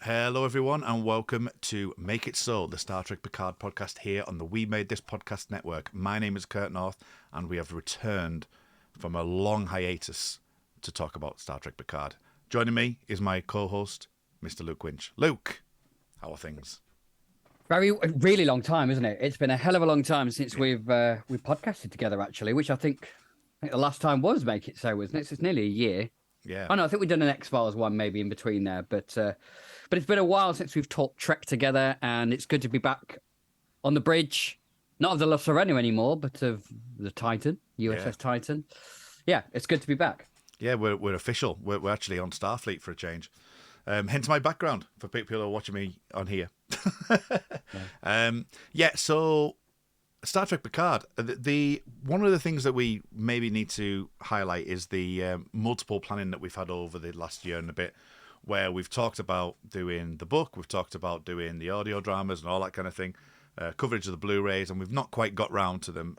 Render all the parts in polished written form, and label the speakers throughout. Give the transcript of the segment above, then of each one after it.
Speaker 1: Hello, everyone, and welcome to Make It So, the Star Trek Picard podcast here on the We Made This Podcast Network. My name is Kurt North, and we have returned from a long hiatus to talk about Star Trek Picard. Joining me is my co-host, Mr. Luke Winch. Luke, how are things?
Speaker 2: Really long time, isn't it? It's been a hell of a long time since we've podcasted together, actually. Which I think the last time was Make It So, wasn't it? So it's nearly a year.
Speaker 1: Yeah.
Speaker 2: Oh no, I think we've done an X-Files one maybe in between there, but it's been a while since we've talked Trek together, and it's good to be back on the bridge, not of the La Serena anymore, but of the Titan, USS Titan. Yeah, it's good to be back.
Speaker 1: Yeah, we're official. We're actually on Starfleet for a change. Hence my background for people who are watching me on here. So Star Trek Picard. The one of the things that we maybe need to highlight is the multiple planning that we've had over the last year and a bit, where we've talked about doing the book, we've talked about doing the audio dramas and all that kind of thing, coverage of the Blu-rays, and we've not quite got round to them.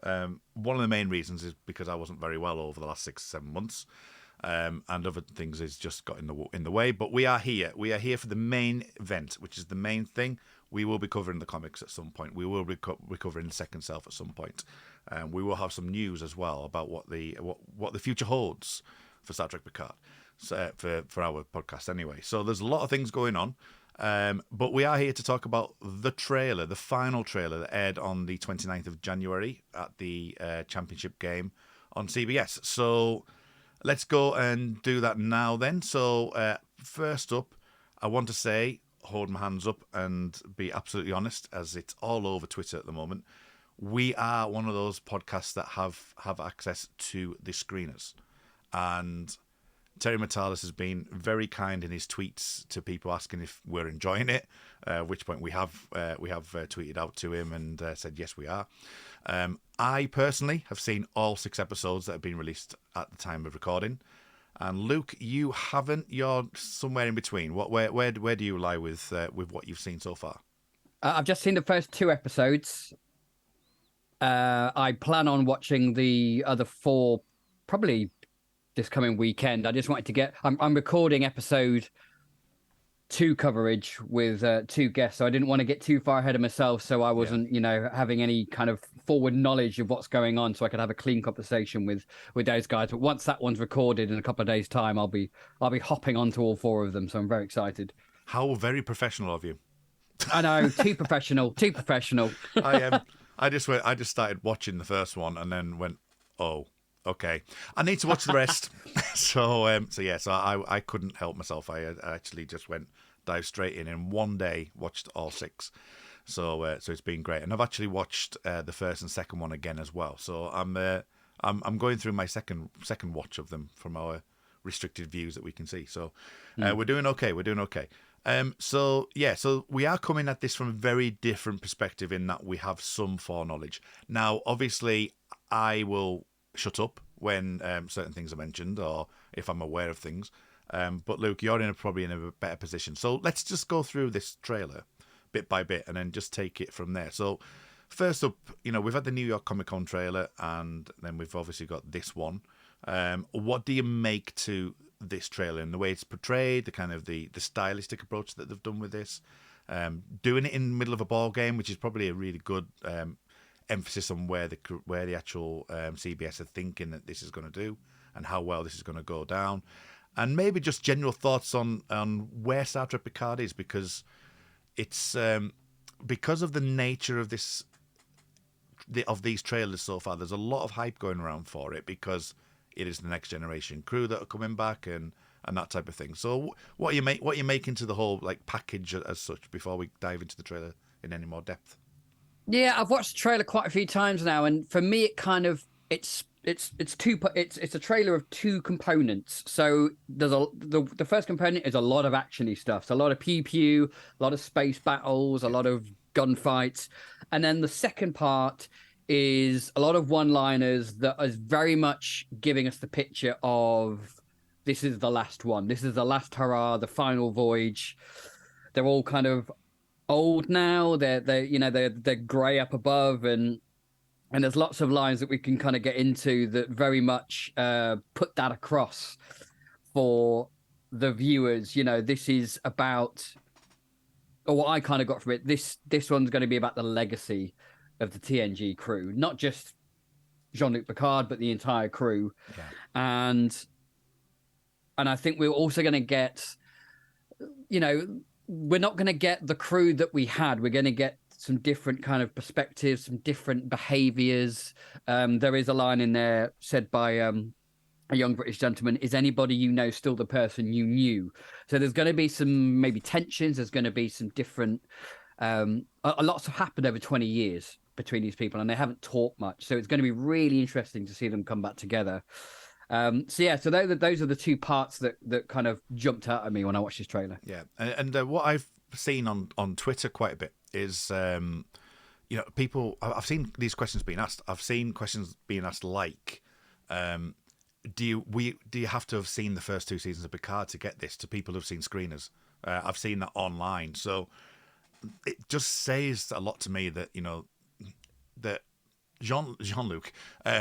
Speaker 1: One of the main reasons is because I wasn't very well over the last 6-7 months. And other things has just got in the way. But we are here. We are here for the main event, which is the main thing. We will be covering the comics at some point. We will be covering the Second Self at some point. We will have some news as well about what the future holds for Star Trek Picard, so, for our podcast anyway. So there's a lot of things going on. But we are here to talk about the trailer, the final trailer that aired on the 29th of January at the championship game on CBS. So let's go and do that now then. So first up, I want to say, hold my hands up and be absolutely honest, as it's all over Twitter at the moment. We are one of those podcasts that have access to the screeners. And Terry Matalis has been very kind in his tweets to people asking if we're enjoying it, at which point we have tweeted out to him and said, yes, we are. I personally have seen all 6 episodes that have been released at the time of recording. And Luke, you haven't. You're somewhere in between. Where do you lie with what you've seen so far?
Speaker 2: I've just seen the first 2 episodes. I plan on watching the other 4 probably this coming weekend. I just wanted to get. I'm recording episode 2 coverage with 2 guests, so I didn't want to get too far ahead of myself, so I wasn't having any kind of forward knowledge of what's going on, so I could have a clean conversation with those guys. But once that one's recorded in a couple of days' time, I'll be hopping onto all 4 of them, so I'm very excited.
Speaker 1: How very professional of you.
Speaker 2: I know, too professional.
Speaker 1: I just started watching the first one and then went, oh, okay, I need to watch the rest. So I couldn't help myself. I actually just dive straight in one day, watched all 6. So it's been great, and I've actually watched the first and second one again as well. So I'm going through my second watch of them from our restricted views that we can see. So we're doing okay. So we are coming at this from a very different perspective in that we have some foreknowledge. Now, obviously, I will shut up when certain things are mentioned or if I'm aware of things. But Luke, you're probably in a better position. So let's just go through this trailer bit by bit and then just take it from there. So first up, we've had the New York Comic Con trailer and then we've obviously got this one. What do you make to this trailer and the way it's portrayed, the kind of the stylistic approach that they've done with this? Doing it in the middle of a ball game, which is probably a really good emphasis on where the actual CBS are thinking that this is going to do and how well this is going to go down, and maybe just general thoughts on where Star Trek Picard is, because it's because of the nature of these trailers so far. There's a lot of hype going around for it because it is the next generation crew that are coming back and that type of thing. So what you make into the whole package as such before we dive into the trailer in any more depth?
Speaker 2: Yeah, I've watched the trailer quite a few times now, and for me, it kind of it's a trailer of 2 components. So there's the first component is a lot of actiony stuff, so a lot of pew pew, a lot of space battles, a lot of gunfights, and then the second part is a lot of one-liners that is very much giving us the picture of this is the last one, this is the last hurrah, the final voyage. They're all kind of old now. They're grey up above, and there's lots of lines that we can kind of get into that very much put that across for the viewers. This is about or what I kind of got from it, this one's going to be about the legacy of the TNG crew, not just Jean-Luc Picard, but the entire crew.
Speaker 1: Yeah.
Speaker 2: And I think we're also going to get, we're not going to get the crew that we had. We're going to get some different kind of perspectives, some different behaviors. There is a line in there said by a young British gentleman, is anybody you know still the person you knew? So there's going to be some maybe tensions. There's going to be some different, a lot's happened over 20 years between these people, and they haven't talked much. So it's going to be really interesting to see them come back together. So those are the two parts that kind of jumped out at me when I watched this trailer.
Speaker 1: Yeah, and what I've seen on Twitter quite a bit is, people. I've seen these questions being asked. I've seen questions being asked like, do you have to have seen the first 2 seasons of Picard to get this? To people who've seen screeners, I've seen that online. So it just says a lot to me that that Jean-Luc,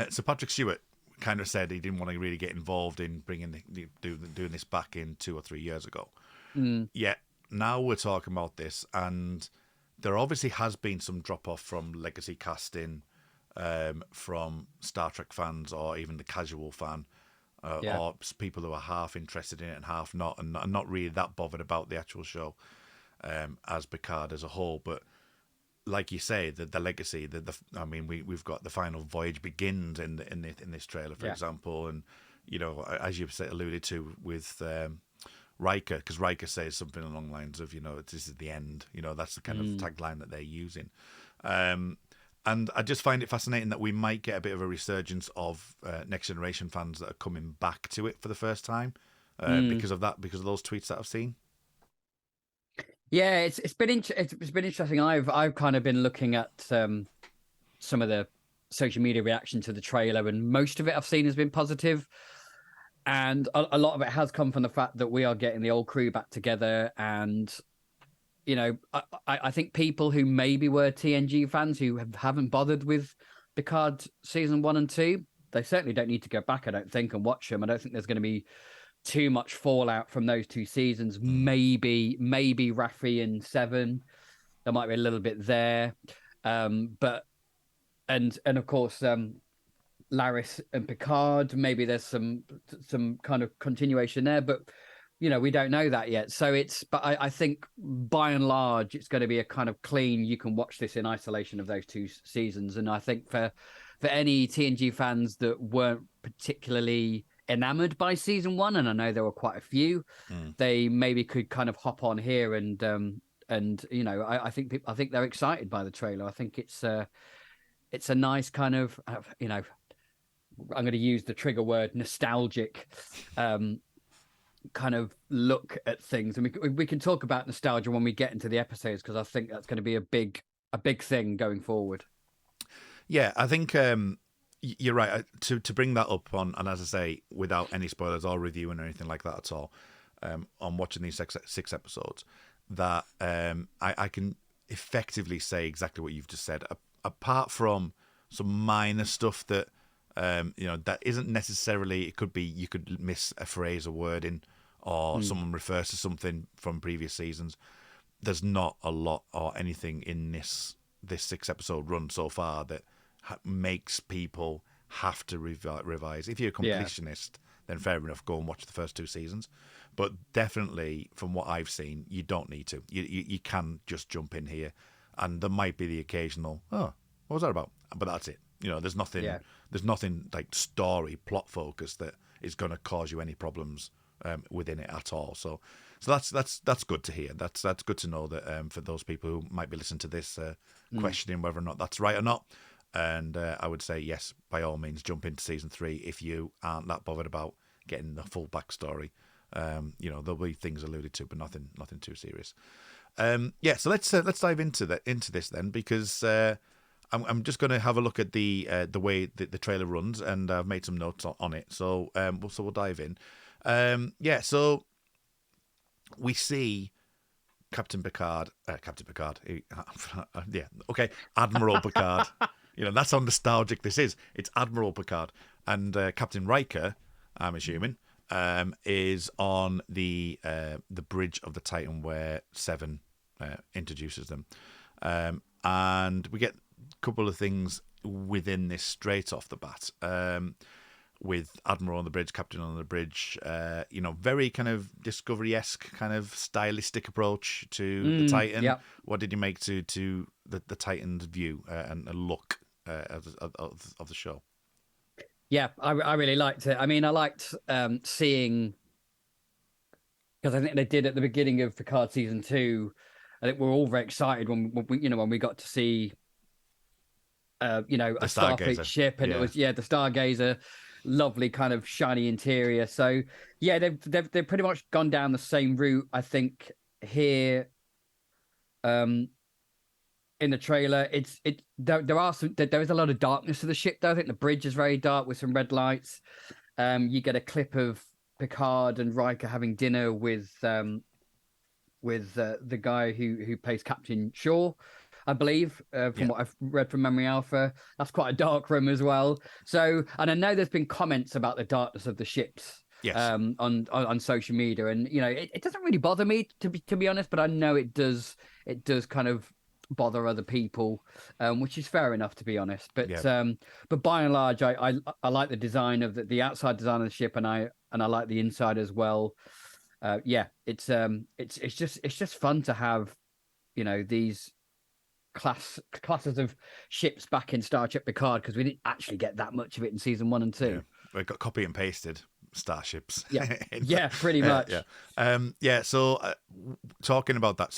Speaker 1: so Patrick Stewart, kind of said he didn't want to really get involved in doing this back in 2 or 3 years ago. Yet now we're talking about this, and there obviously has been some drop off from legacy casting, from Star Trek fans or even the casual fan, or people who are half interested in it and half not, and not really that bothered about the actual show as Picard as a whole. But like you say, the legacy, we've got the final Voyage begins in this trailer, for example, and as you've alluded to with Riker, because Riker says something along the lines of this is the end. That's the kind of tagline that they're using, and I just find it fascinating that we might get a bit of a resurgence of Next Generation fans that are coming back to it for the first time because of those tweets that I've seen.
Speaker 2: Yeah, it's been interesting. I've kind of been looking at some of the social media reaction to the trailer, and most of it I've seen has been positive, and a lot of it has come from the fact that we are getting the old crew back together. And I think people who maybe were TNG fans who haven't bothered with Picard season 1 and 2, they certainly don't need to go back, I don't think, and watch them. I don't think there's going to be too much fallout from those 2 seasons. Maybe Raffi and 7, there might be a little bit there, but of course Laris and Picard, maybe there's some kind of continuation there, but we don't know that yet. So I think by and large it's going to be a kind of clean, you can watch this in isolation of those 2 seasons. And I think for any TNG fans that weren't particularly enamored by season 1, and I know there were quite a few, they maybe could kind of hop on here and I think they're excited by the trailer. I think it's a nice kind of I'm going to use the trigger word nostalgic kind of look at things, and we can talk about nostalgia when we get into the episodes, because I think that's going to be a big thing going forward.
Speaker 1: Yeah, I think you're right to bring that up on, and as I say, without any spoilers or reviewing or anything like that at all, on watching these 6 episodes, that I can effectively say exactly what you've just said. Apart from some minor stuff that that isn't necessarily, it could be you could miss a phrase or wording, or someone refers to something from previous seasons. There's not a lot or anything in this 6 episode run so far that makes people have to revise. If you're a completionist, then fair enough, go and watch the first 2 seasons. But definitely, from what I've seen, you don't need to. You can just jump in here, and there might be the occasional, what was that about? But that's it. There's nothing. Yeah. There's nothing like story plot focus that is going to cause you any problems within it at all. So that's good to hear. That's good to know that for those people who might be listening to this, questioning whether or not that's right or not. And I would say yes, by all means, jump into season 3 if you aren't that bothered about getting the full backstory. There'll be things alluded to, but nothing too serious. So let's dive into this then, because I'm just going to have a look at the way the trailer runs, and I've made some notes on it. So we'll dive in. So we see Captain Picard. Admiral Picard. That's how nostalgic this is. It's Admiral Picard, and Captain Riker, I'm assuming, is on the bridge of the Titan where 7 introduces them, and we get a couple of things within this straight off the bat. With Admiral on the bridge, Captain on the bridge, very kind of Discovery-esque kind of stylistic approach to the Titan.
Speaker 2: Yeah.
Speaker 1: What did you make to the Titan's view and look of the show?
Speaker 2: Yeah, I really liked it. I mean, I liked seeing, because I think they did at the beginning of Picard season 2. I think we're all very excited when we got to see a Starfleet ship, and it was the Stargazer. Lovely kind of shiny interior. So yeah, they've pretty much gone down the same route. I think here, in the trailer, there is a lot of darkness to the ship though. I think the bridge is very dark with some red lights. You get a clip of Picard and Riker having dinner with the guy who plays Captain Shaw, I believe, from what I've read from Memory Alpha. That's quite a dark room as well. So, and I know there's been comments about the darkness of the ships on social media, and it doesn't really bother me to be honest, but I know it does kind of bother other people, which is fair enough, to be honest. But by and large, I like the design of the outside design of the ship, and I like the inside as well. It's just fun to have these classes of ships back in Star Trek Picard, because we didn't actually get that much of it in season 1 and 2.
Speaker 1: Yeah. We got copy and pasted starships.
Speaker 2: Yeah, pretty much.
Speaker 1: So talking about that,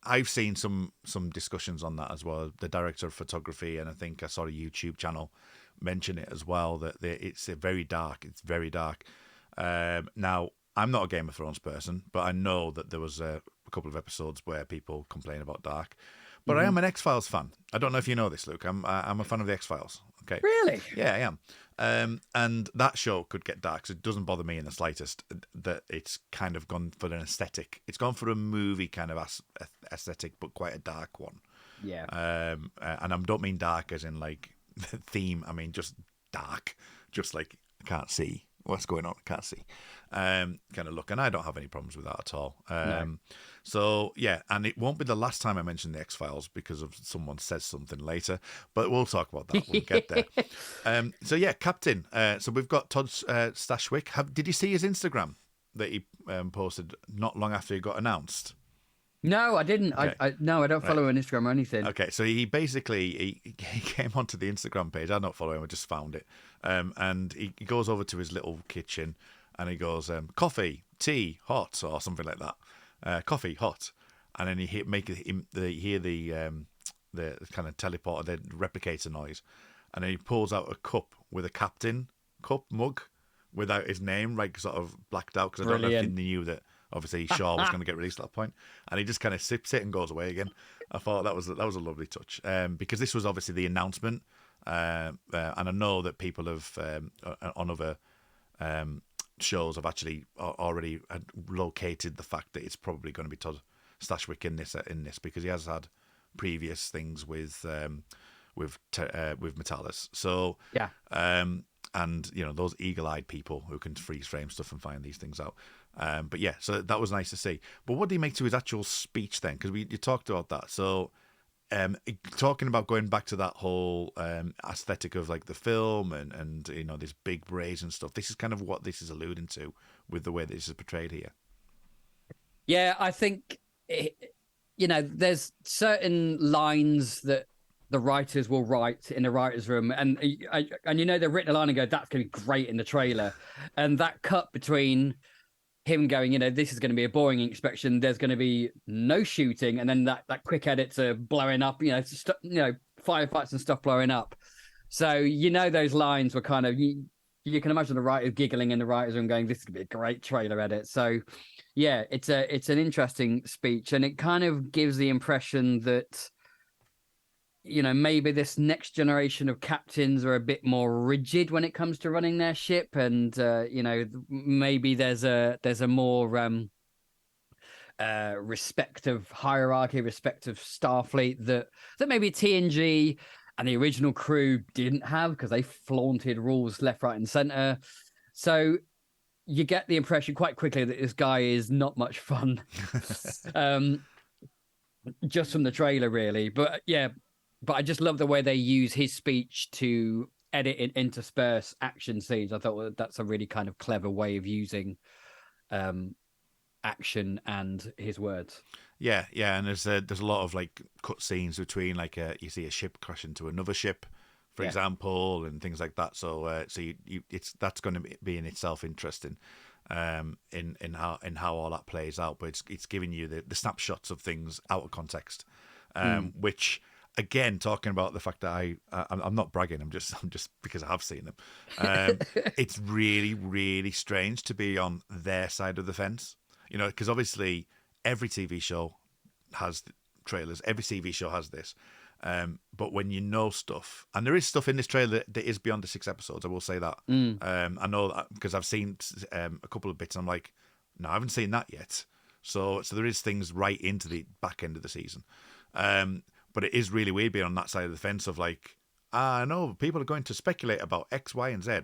Speaker 1: I've seen some discussions on that as well. The director of photography, and I think I saw a YouTube channel mention it as well, that it's very dark. It's very dark. Now, I'm not a Game of Thrones person, but I know that there was a couple of episodes where people complain about dark. But I am an X-Files fan. I don't know if you know this, Luke. I'm a fan of the X-Files. Okay.
Speaker 2: Really?
Speaker 1: Yeah, I am. And that show could get dark, so it doesn't bother me in the slightest that it's kind of gone for an aesthetic. It's gone for a movie kind of aesthetic, but quite a dark one.
Speaker 2: Yeah.
Speaker 1: And I don't mean dark as in like the theme. I mean just dark, just like I can't see what's going on. I can't see. Kind of look, and I don't have any problems with that at all.
Speaker 2: No.
Speaker 1: So yeah, and it won't be the last time I mention the X-Files because of someone says something later, but we'll talk about that when we get there. Captain. So we've got Todd Stashwick. Did you see his Instagram that he posted not long after he got announced?
Speaker 2: No, I didn't. Okay. I don't follow him on Instagram or anything.
Speaker 1: Okay, so he basically he came onto the Instagram page. I don't follow him. I just found it, and he goes over to his little kitchen and he goes, "Coffee, tea, hot," or something like that. Coffee, hot, and then he hear the kind of teleporter, the replicator noise, and then he pulls out a cup with a Captain cup mug without his name, like sort of blacked out, because I don't know if he knew that obviously Shaw was going to get released at that point, and he just kind of sips it and goes away again. I thought that was a lovely touch, because this was obviously the announcement, and I know that people have on other shows have actually already had located the fact that it's probably going to be Todd Stashwick in this because he has had previous things with Metalis. So
Speaker 2: yeah,
Speaker 1: and those eagle-eyed people who can freeze frame stuff and find these things out. But yeah, so that was nice to see. But what do you make to his actual speech then? Because you talked about that. So talking about going back to that whole aesthetic of like the film and this big brazen stuff, this is kind of what this is alluding to with the way that this is portrayed here.
Speaker 2: Yeah, I think there's certain lines that the writers will write in the writer's room, and they've written a line and go, "That's going to be great in the trailer," and that cut between him going, this is going to be a boring inspection, there's going to be no shooting, and then that quick edit to blowing up, firefights and stuff blowing up. So those lines were kind of you can imagine the writers giggling in the writers room going, "This is going to be a great trailer edit." So yeah, it's an interesting speech, and it kind of gives the impression that maybe this next generation of captains are a bit more rigid when it comes to running their ship, and maybe there's a more respect of hierarchy, respect of Starfleet that maybe TNG and the original crew didn't have, because they flaunted rules left, right, and center. So you get the impression quite quickly that this guy is not much fun. just from the trailer, really. But yeah, but I just love the way they use his speech to edit and intersperse action scenes. I thought that's a really kind of clever way of using um, action and his words.
Speaker 1: Yeah, yeah, and there's a lot of like cut scenes between like you see a ship crash into another ship, for
Speaker 2: Yeah.
Speaker 1: example, and things like that. So it's that's going to be in itself interesting, in how all that plays out. But it's giving you the snapshots of things out of context, which again, talking about the fact that I'm not bragging. I'm just because I have seen them. It's really really strange to be on their side of the fence, because obviously every TV show has trailers. Every TV show has this. But when you know stuff, and there is stuff in this trailer that is beyond the 6 episodes, I will say that. I know that because I've seen a couple of bits, and I'm like, no, I haven't seen that yet. So there is things right into the back end of the season. But it is really weird being on that side of the fence of like, I know people are going to speculate about X, Y, and Z,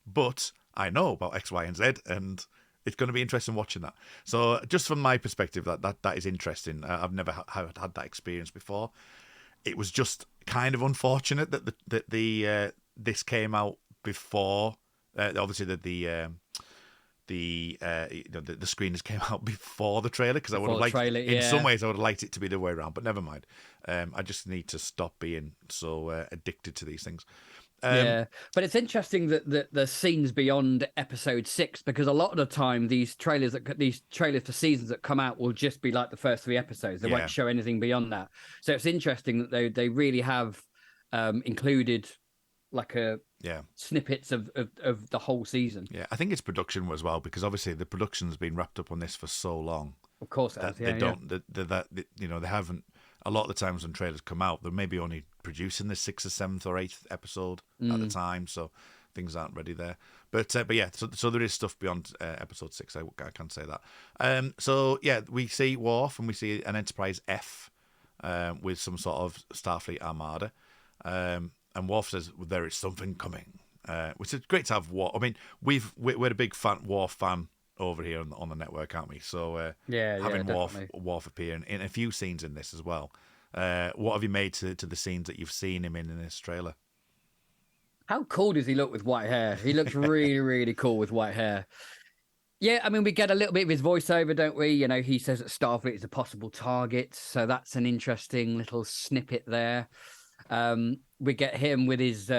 Speaker 1: but I know about X, Y, and Z, and it's going to be interesting watching that. So just from my perspective, that is interesting. I've never had that experience before. It was just kind of unfortunate that this came out before. Obviously, the screeners came out before the trailer, because I would have liked in some ways I would have liked it to be the way around, but never mind. I just need to stop being so addicted to these things.
Speaker 2: Yeah, but it's interesting that the scenes beyond episode 6, because a lot of the time these trailers for seasons that come out will just be like the first 3 episodes. They won't show anything beyond that. So it's interesting that they really have included like snippets of the whole season.
Speaker 1: Yeah, I think it's production as well, because obviously the production's been wrapped up on this for so long.
Speaker 2: Of course, it has.
Speaker 1: They haven't. A lot of the times when trailers come out, they're maybe only producing the 6th or 7th or 8th episode at the time, so things aren't ready there. But yeah, so there is stuff beyond episode 6. I can say that. So yeah, we see Worf and we see an Enterprise F with some sort of Starfleet armada, and Worf says there is something coming, which is great to have Worf. I mean, we're a big Worf fan over here on the network, aren't we? So having Worf appear in a few scenes in this as well. What have you made to the scenes that you've seen him in this trailer?
Speaker 2: How cool does he look with white hair? He looks really, really cool with white hair. Yeah, I mean, we get a little bit of his voiceover, don't we? He says that Starfleet is a possible target, so that's an interesting little snippet there. We get him with his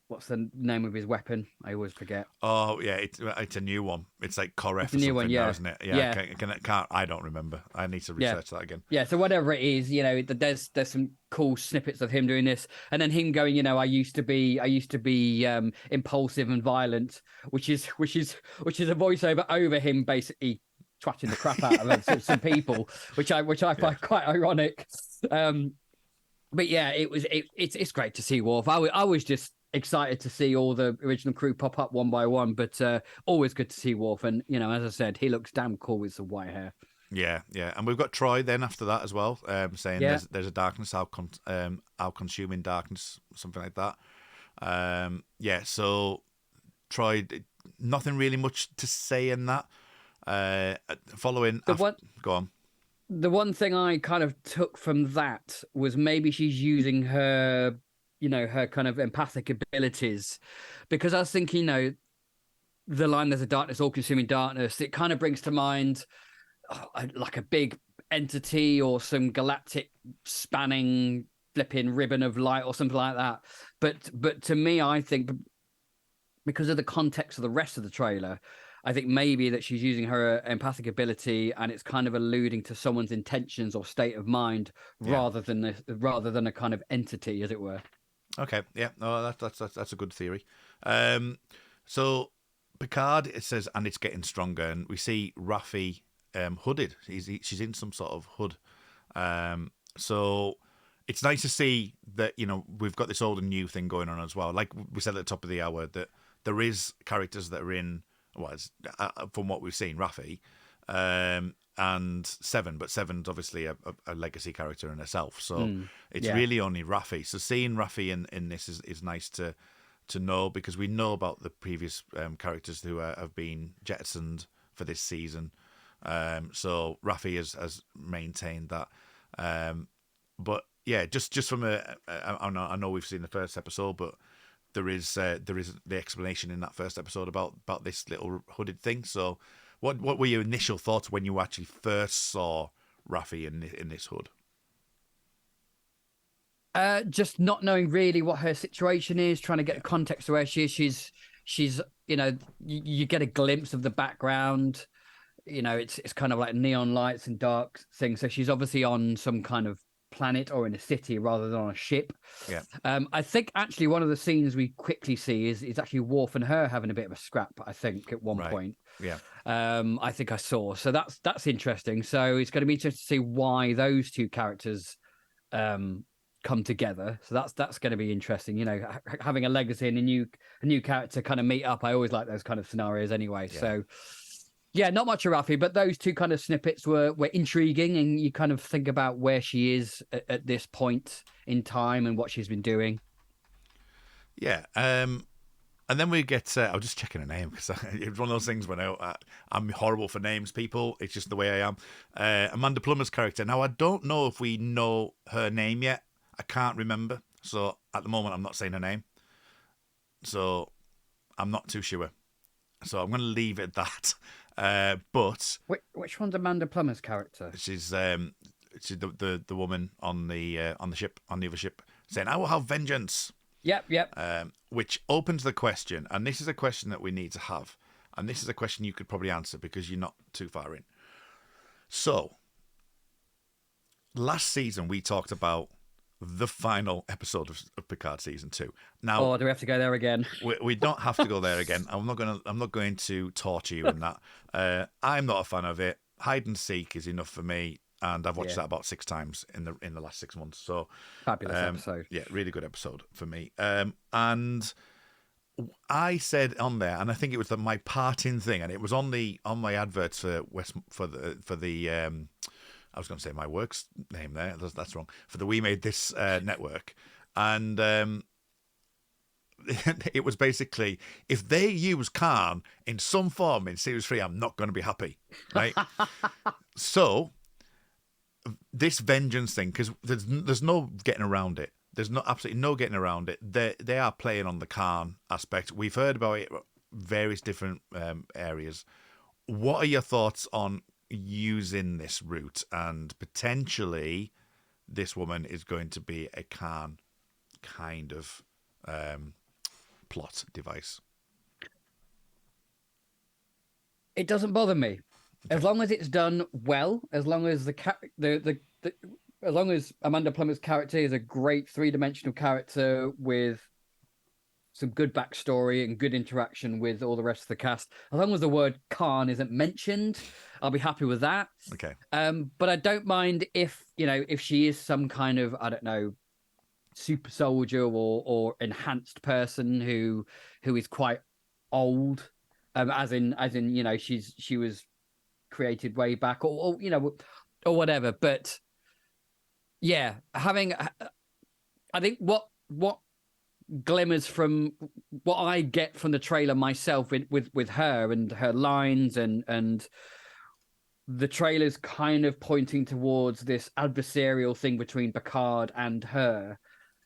Speaker 2: what's the name of his weapon? I always forget.
Speaker 1: Oh yeah, it's a new one. It's like Koref or something now, isn't it?
Speaker 2: Yeah.
Speaker 1: I don't remember. I need to research that again.
Speaker 2: Yeah, so whatever it is, there's some cool snippets of him doing this, and then him going, I used to be impulsive and violent, which is a voiceover over him basically twatting the crap out of some people, which I find quite ironic. But yeah, it's great to see Worf. I was just excited to see all the original crew pop up one by one, but always good to see Worf. And as I said, he looks damn cool with some white hair. Yeah,
Speaker 1: and we've got Troy then after that as well, saying there's a darkness, our consuming darkness, something like that. So Troy, nothing really much to say in that. Go on.
Speaker 2: The one thing I kind of took from that was maybe she's using her kind of empathic abilities, because I was thinking, the line, there's a darkness, all-consuming darkness, it kind of brings to mind like a big entity or some galactic spanning flipping ribbon of light or something like that. But to me, I think because of the context of the rest of the trailer, I think maybe that she's using her empathic ability and it's kind of alluding to someone's intentions or state of mind rather than a kind of entity, as it were.
Speaker 1: Okay, yeah, no, that's a good theory. So Picard, it says, and it's getting stronger, and we see Raffi hooded. She's in some sort of hood. So it's nice to see that we've got this old and new thing going on as well. Like we said at the top of the hour, that there is characters that are in. Well, from what we've seen, Raffi and Seven, but Seven's obviously a legacy character in herself, so it's really only Raffi. So seeing Raffi in this is nice to know, because we know about the previous characters who have been jettisoned for this season. So Raffi has maintained that. But yeah, just from I know we've seen the first episode, but there is the explanation in that first episode about this little hooded thing. So, what were your initial thoughts when you actually first saw Raffi in this hood?
Speaker 2: Just not knowing really what her situation is, trying to get
Speaker 1: Yeah.
Speaker 2: the context of where she is. She's you get a glimpse of the background. It's kind of like neon lights and dark things. So she's obviously on some kind of planet or in a city rather than on a ship.
Speaker 1: Yeah.
Speaker 2: I think actually one of the scenes we quickly see is actually Worf and her having a bit of a scrap, I think, at one point.
Speaker 1: Yeah.
Speaker 2: I think I saw. So that's interesting. So it's going to be interesting to see why those two characters come together. So that's going to be interesting. Having a legacy and a new character kind of meet up. I always like those kind of scenarios anyway.
Speaker 1: Yeah.
Speaker 2: So yeah, not much of Raffi, but those two kind of snippets were intriguing, and you kind of think about where she is at this point in time and what she's been doing.
Speaker 1: Yeah. And then we get. I was just checking her name because it was one of those things when I'm horrible for names, people. It's just the way I am. Amanda Plummer's character. Now, I don't know if we know her name yet. I can't remember. So at the moment, I'm not saying her name. So I'm not too sure. So I'm going to leave it at that. But
Speaker 2: which one's Amanda Plummer's character?
Speaker 1: she's the woman on the ship, on the other ship, saying, "I will have vengeance."
Speaker 2: Yep.
Speaker 1: Which opens the question, and this is a question that we need to have, and this is a question you could probably answer because you're not too far in. So, last season we talked about the final episode of Picard season 2. Now,
Speaker 2: do we have to go there again?
Speaker 1: we don't have to go there again. I'm not going to torture you in that. I'm not a fan of it. Hide and seek is enough for me. And I've watched that about 6 times in the last 6 months. So
Speaker 2: fabulous episode.
Speaker 1: Yeah, really good episode for me. And I said on there, and I think it was my parting thing, and it was on my adverts for the I was going to say my work's name there. That's wrong. For the We Made This network, and it was basically, if they use Khan in some form in series 3, I'm not going to be happy, right? So this vengeance thing, because there's no getting around it. There's absolutely no getting around it. They are playing on the Khan aspect. We've heard about it, various different areas. What are your thoughts on using this route, and potentially this woman is going to be a Khan kind of plot device?
Speaker 2: It doesn't bother me. As long as it's done well, as long as as long as Amanda Plummer's character is a great 3-dimensional character with some good backstory and good interaction with all the rest of the cast, as long as the word Khan isn't mentioned, I'll be happy with that.
Speaker 1: Okay.
Speaker 2: But I don't mind if she is some kind of, I don't know, super soldier or enhanced person who is quite old, as in she was created way back or whatever. But yeah, I think what glimmers from what I get from the trailer myself with her and her lines and the trailer's kind of pointing towards this adversarial thing between Picard and her.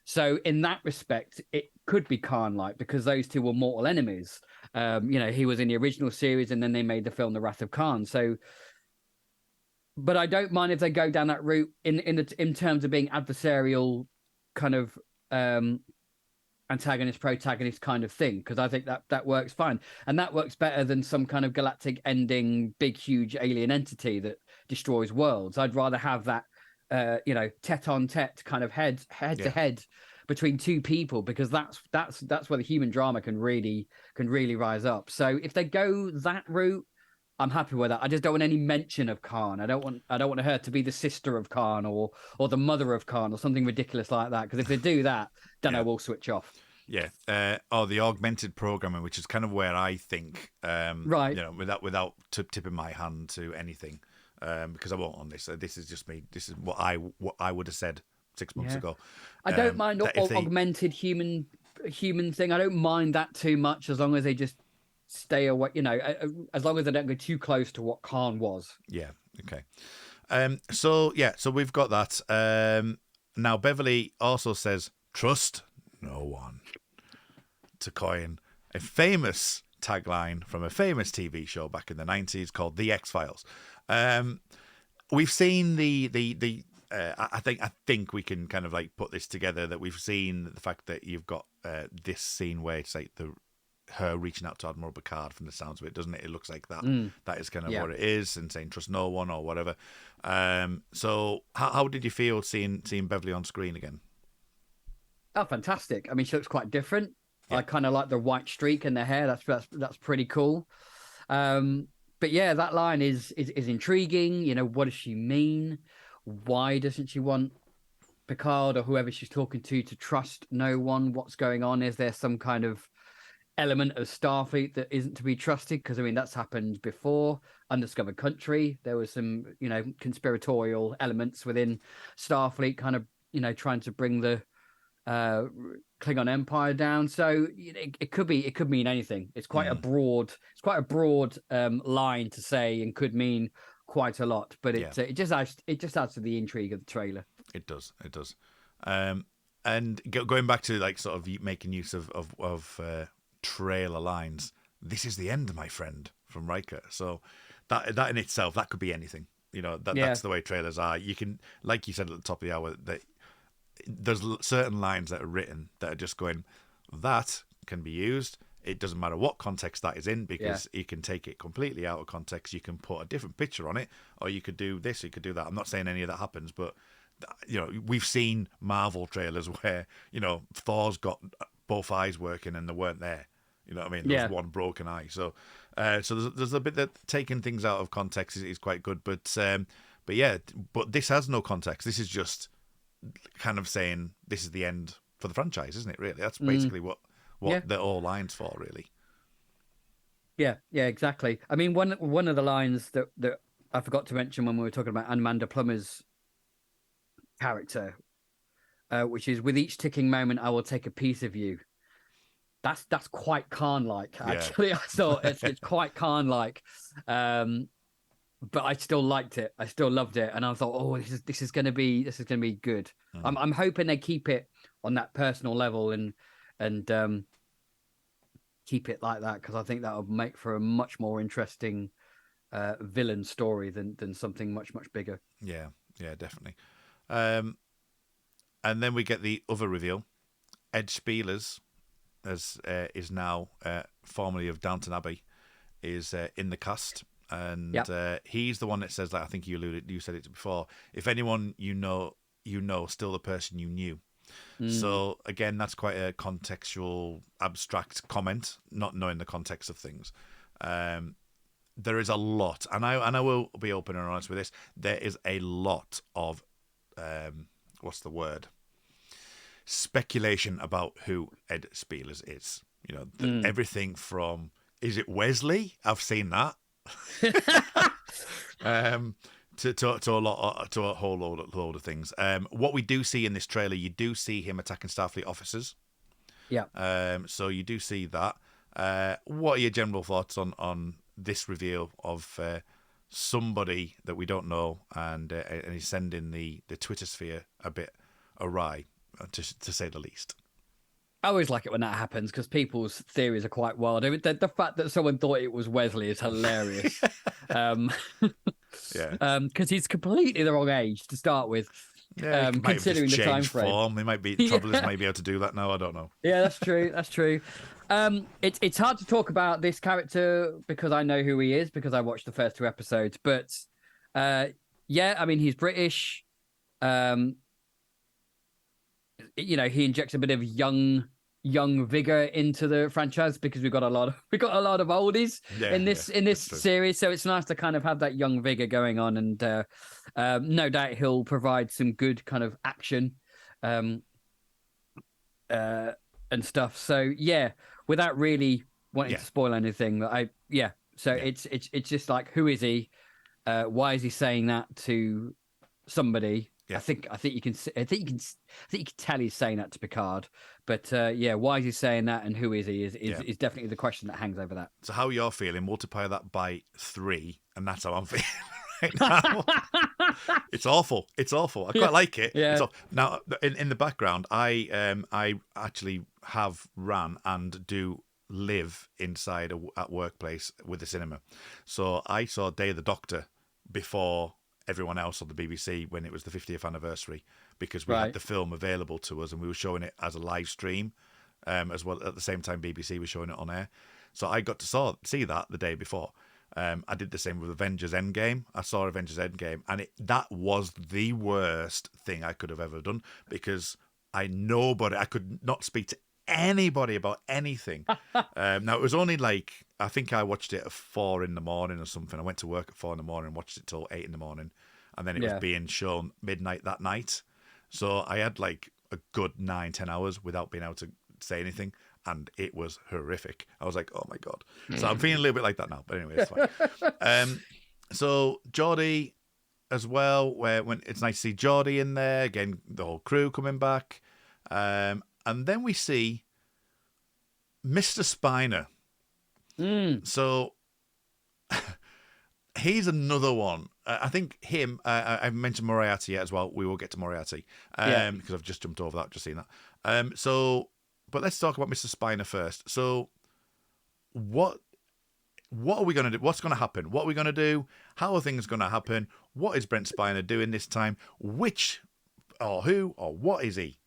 Speaker 2: So in that respect, it could be Khan-like because those two were mortal enemies. He was in the original series and then they made the film The Wrath of Khan. So, but I don't mind if they go down that route in terms of being adversarial kind of antagonist, protagonist kind of thing, because I think that works fine. And that works better than some kind of galactic ending, big, huge alien entity that destroys worlds. I'd rather have that tete-on-tete kind of head to head between two people, because that's where the human drama can really rise up. So if they go that route, I'm happy with that. I just don't want any mention of Khan. I don't want her to be the sister of Khan or the mother of Khan or something ridiculous like that. Because if they do that, then I will switch off.
Speaker 1: Yeah. Or the augmented programming, which is kind of where I think,
Speaker 2: right.
Speaker 1: Without tipping my hand to anything. Because I won't on this. This is just me. This is what I would have said 6 months ago.
Speaker 2: I don't mind augmented human thing. I don't mind that too much, as long as they just stay away. As long as they don't go too close to what Khan was.
Speaker 1: Yeah. Okay. So we've got that. Now Beverly also says, "Trust no one," to coin a famous tagline from a famous TV show back in the 90s called The X-Files. We've seen I think we can kind of like put this together, that we've seen the fact that you've got this scene where it's like her reaching out to Admiral Picard, from the sounds of it, doesn't it? It looks like that. That is kind of what it is, and saying trust no one or whatever. So how did you feel seeing Beverly on screen again?
Speaker 2: Oh, fantastic. I mean, she looks quite different. Yeah. I kind of like the white streak in the hair. That's pretty cool. But yeah, that line is intriguing. You know, what does she mean? Why doesn't she want Picard or whoever she's talking to trust no one? What's going on? Is there some kind of element of Starfleet that isn't to be trusted? Because I mean, that's happened before. Undiscovered Country, there was some, you know, conspiratorial elements within Starfleet, kind of, you know, trying to bring the Klingon Empire down. So it could mean anything. It's quite a broad line to say, and could mean quite a lot. But it just adds to the intrigue of the trailer. It does.
Speaker 1: And going back to like sort of making use of trailer lines, "This is the end, my friend," from Riker. So that in itself, that could be anything. You know, that's the way trailers are. You can, like you said at the top of the hour, that there's certain lines that are written that are just going, that can be used. It doesn't matter what context that is in, because you can take it completely out of context. You can put a different picture on it, or you could do this, you could do that. I'm not saying any of that happens, but you know, we've seen Marvel trailers where, you know, Thor's got both eyes working and they weren't there. You know what I mean? There's one broken eye. So there's a bit that taking things out of context is quite good. But this has no context. This is just kind of saying this is the end for the franchise, isn't it? Really, that's basically what they're all lines for, really.
Speaker 2: Yeah, exactly. I mean, one of the lines that I forgot to mention when we were talking about Amanda Plummer's character, which is, "With each ticking moment, I will take a piece of you." That's quite Khan-like, actually. I thought it's quite Khan-like, but I still liked it. I still loved it, and I thought, oh, this is going to be good. I'm hoping they keep it on that personal level and keep it like that, because I think that would make for a much more interesting villain story than something much bigger.
Speaker 1: Yeah, definitely. And then we get the other reveal. Ed Spielers, as is now formerly of Downton Abbey, is in the cast. And he's the one that says, like, I think you said it before, if anyone you know, still the person you knew. So again, that's quite a contextual, abstract comment, not knowing the context of things. There is a lot, and I will be open and honest with this. There is a lot of what's the word? Speculation about who Ed Spielers is. You know, everything from, is it Wesley? I've seen that. to a whole load of things. What we do see in this trailer, you do see him attacking Starfleet officers. Yeah. So you do see that. What are your general thoughts on this reveal of somebody that we don't know, and he's sending the Twitter sphere a bit awry, to say the least?
Speaker 2: I always like it when that happens, because people's theories are quite wild. I mean, the fact that someone thought it was Wesley is hilarious. Because he's completely the wrong age to start with.
Speaker 1: Yeah,
Speaker 2: considering the time frame.
Speaker 1: Form. They might be travelers might be able to do that now. I don't know.
Speaker 2: Yeah, that's true. It's hard to talk about this character because I know who he is, because I watched the first 2 episodes. But I mean, he's British. You know, he injects a bit of young vigor into the franchise, because we've got a lot of oldies in this series, so it's nice to kind of have that young vigor going on, and no doubt he'll provide some good kind of action and stuff. So without really wanting to spoil anything, it's just like, who is he? Why is he saying that to somebody? Yeah. I think you can tell he's saying that to Picard, but why is he saying that, and who is he? Is definitely the question that hangs over that.
Speaker 1: So how you're feeling? Multiply that by 3, and that's how I'm feeling right now. It's awful. It's awful. I quite like it.
Speaker 2: Yeah.
Speaker 1: It's awful. Now, in the background, I actually have ran and do live inside at workplace with the cinema. So I saw Day of the Doctor before everyone else on the BBC when it was the 50th anniversary, because we had the film available to us and we were showing it as a live stream, as well at the same time BBC was showing it on air. So I got to see that the day before. I did the same with Avengers Endgame. I saw Avengers Endgame, and that was the worst thing I could have ever done, because I could not speak to anybody about anything. Now, it was only I think I watched it at 4 a.m. or something. I went to work at 4 a.m. and watched it till 8 a.m, and then it was being shown midnight that night. So I had a good 9-10 hours without being able to say anything, and it was horrific. I was like, oh my God. So I'm feeling a little bit like that now, but anyway, it's fine. So Geordie as well, when it's nice to see Geordie in there again, the whole crew coming back, and then we see Mr. Spiner. So he's another one. I think him. I mentioned Moriarty as well. We will get to Moriarty because I've just jumped over that, just seen that. But let's talk about Mr. Spiner first. So, what are we going to do? What's going to happen? What are we going to do? How are things going to happen? What is Brent Spiner doing this time? Which, or who, or what is he?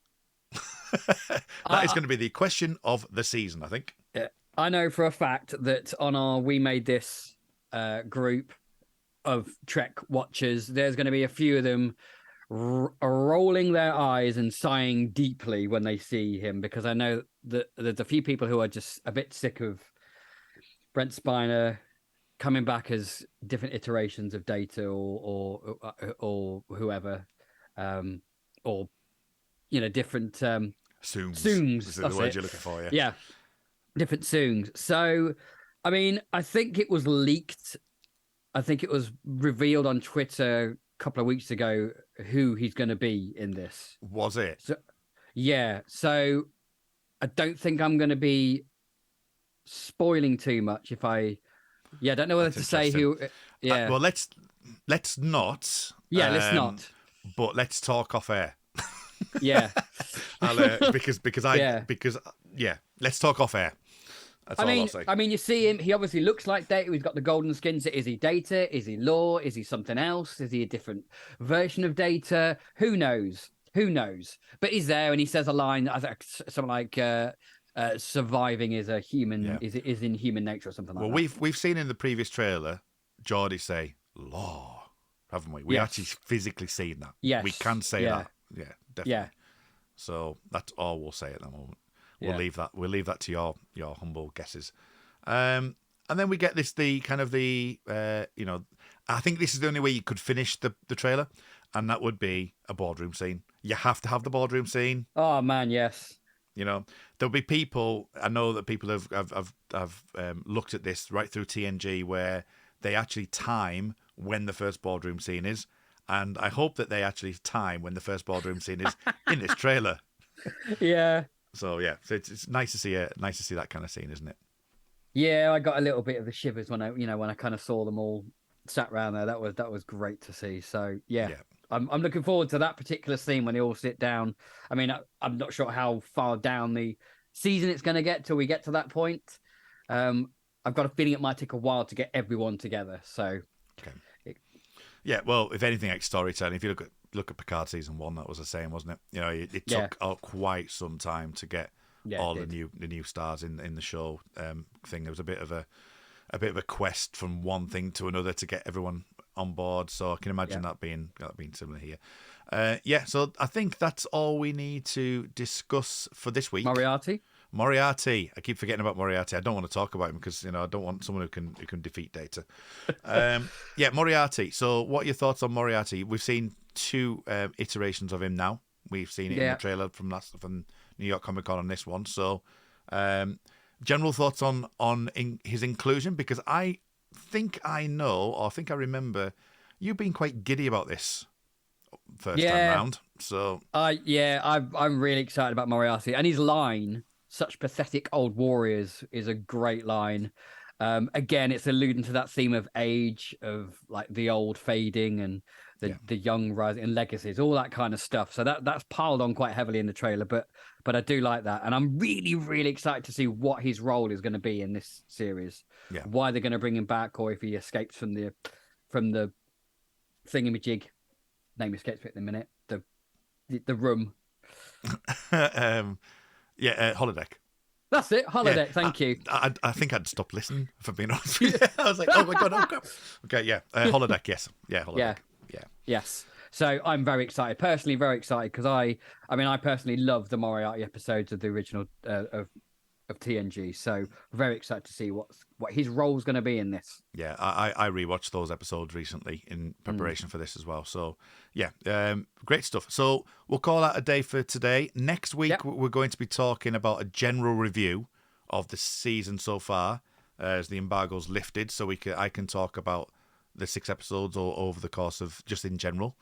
Speaker 1: That is going to be the question of the season, I think.
Speaker 2: I know for a fact that on our We Made This group of Trek watchers, there's going to be a few of them rolling their eyes and sighing deeply when they see him, because I know that there's a few people who are just a bit sick of Brent Spiner coming back as different iterations of Data or whoever, or different Soongs.
Speaker 1: Is the word you're looking for?
Speaker 2: Yeah, different Soongs. So, I mean, I think it was leaked. I think it was revealed on Twitter a couple of weeks ago who he's going to be in this.
Speaker 1: Was it?
Speaker 2: So, yeah. So I don't think I'm going to be spoiling too much if I don't know whether to say who. Yeah.
Speaker 1: Well, let's not.
Speaker 2: Yeah, let's not.
Speaker 1: But let's talk off air.
Speaker 2: Yeah.
Speaker 1: Because let's talk off air. That's all I'll say.
Speaker 2: I mean, you see him. He obviously looks like Data. He's got the golden skin. So is he Data? Is he Law? Is he something else? Is he a different version of Data? Who knows? Who knows? But he's there, and he says a line. I think something like "surviving is a human is in human nature" or something like that.
Speaker 1: Well, we've seen in the previous trailer Geordie say "Law," haven't we? We actually physically seen that.
Speaker 2: Yes,
Speaker 1: we can say that. Yeah, definitely.
Speaker 2: Yeah.
Speaker 1: So that's all we'll say at the moment. We'll leave that to your humble guesses. And then we get I think this is the only way you could finish the trailer, and that would be a boardroom scene. You have to have the boardroom scene.
Speaker 2: Oh man, yes.
Speaker 1: There'll be people. I know that people have looked at this right through TNG, where they actually time when the first boardroom scene is, and I hope that they actually time when the first boardroom scene is in this trailer.
Speaker 2: Yeah.
Speaker 1: So it's nice to see that kind of scene, isn't it?
Speaker 2: Yeah, I got a little bit of the shivers when I kind of saw them all sat around there. That was great to see. So yeah. I'm looking forward to that particular scene when they all sit down. I mean, I'm not sure how far down the season it's going to get till we get to that point. I've got a feeling it might take a while to get everyone together. So
Speaker 1: well, if anything, like storytelling, if you look at Picard season 1, that was the same, wasn't it? It took quite some time to get all the new stars in the show thing. There was a bit of a quest from one thing to another to get everyone on board. So I can imagine that being similar here. So I think that's all we need to discuss for this week. Moriarty. I keep forgetting about Moriarty. I don't want to talk about him because I don't want someone who can defeat Data. Moriarty. So what are your thoughts on Moriarty? We've seen 2 iterations of him now. We've seen it in the trailer from New York Comic Con on this one. So general thoughts on his inclusion, because I think I remember you being quite giddy about this first time round. So I'm really excited about Moriarty, and his line, "Such pathetic old warriors," is a great line. Again, it's alluding to that theme of age, of like the old fading, and
Speaker 2: the young rising and legacies, all that kind of stuff. So that's piled on quite heavily in the trailer, but I do like that, and I'm really really excited to see what his role is going to be in this series.
Speaker 1: Yeah.
Speaker 2: Why they're going to bring him back, or if he escapes from the thingamajig. Name escapes me at the minute. The room.
Speaker 1: Holodeck.
Speaker 2: That's it. Holodeck.
Speaker 1: Yeah,
Speaker 2: Thank you.
Speaker 1: I think I'd stop listening, if I'm being honest with you. I was like, oh my God, oh God. Okay, yeah. Holodeck, yes. Yeah, holodeck. Yeah.
Speaker 2: Yes. So I'm very excited, personally very excited, because I personally love the Moriarty episodes of the original of TNG. So very excited to see what his role is going to be in this.
Speaker 1: Yeah, I rewatched those episodes recently in preparation for this as well. So yeah, great stuff. So we'll call that a day for today. Next week we're going to be talking about a general review of the season so far, as the embargo's lifted. So I can talk about the 6 episodes or over the course of just in general,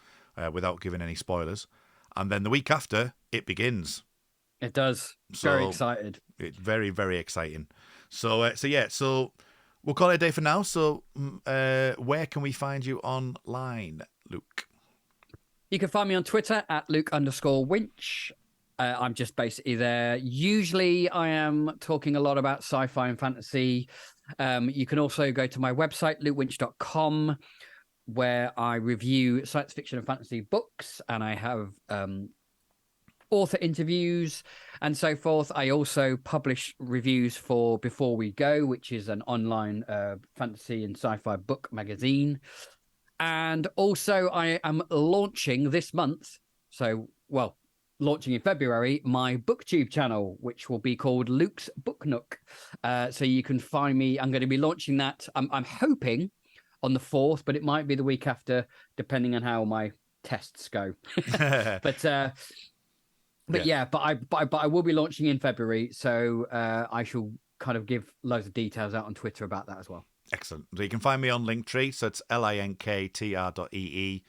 Speaker 1: without giving any spoilers. And then the week after it begins.
Speaker 2: It does. Very excited.
Speaker 1: It's very, very exciting. So we'll call it a day for now. So where can we find you online, Luke?
Speaker 2: You can find me on Twitter at Luke_Winch. I'm just basically there. Usually I am talking a lot about sci-fi and fantasy. You can also go to my website, lukewinch.com, where I review science fiction and fantasy books, and I have author interviews and so forth. I also publish reviews for Before We Go, which is an online fantasy and sci-fi book magazine. And also I am launching this month, launching in February, my BookTube channel, which will be called Luke's Book Nook. So you can find me. I'm going to be launching that. I'm hoping on the 4th, but it might be the week after, depending on how my tests go. But I will be launching in February, so I shall kind of give loads of details out on Twitter about that as well.
Speaker 1: Excellent. So you can find me on Linktree, so it's linktr.ee/R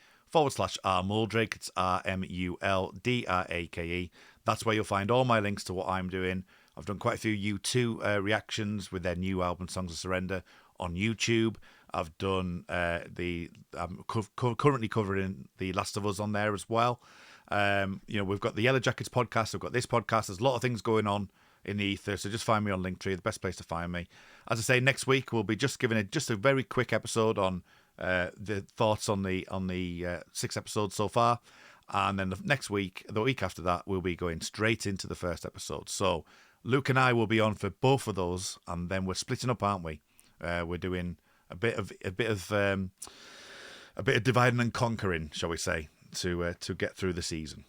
Speaker 1: Muldrake. It's RMULDRAKE. That's where you'll find all my links to what I'm doing. I've done quite a few U2 reactions with their new album, Songs of Surrender, on YouTube. I've done I'm currently covering The Last of Us on there as well. We've got the Yellow Jackets podcast. We've got this podcast. There's a lot of things going on in the ether, so just find me on Linktree, the best place to find me. As I say, next week we'll be just giving a very quick episode on the thoughts on the 6 episodes so far, and then the week after that, we'll be going straight into the first episode. So Luke and I will be on for both of those, and then we're splitting up, aren't we? We're doing a bit of dividing and conquering, shall we say, to get through the season.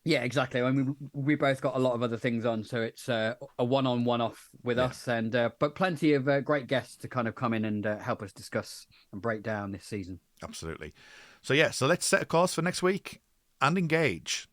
Speaker 2: Yeah, exactly. I mean, we both got a lot of other things on, so it's a one-on, one-off with us, and but plenty of great guests to kind of come in and help us discuss and break down this season.
Speaker 1: Absolutely. So let's set a course for next week and engage.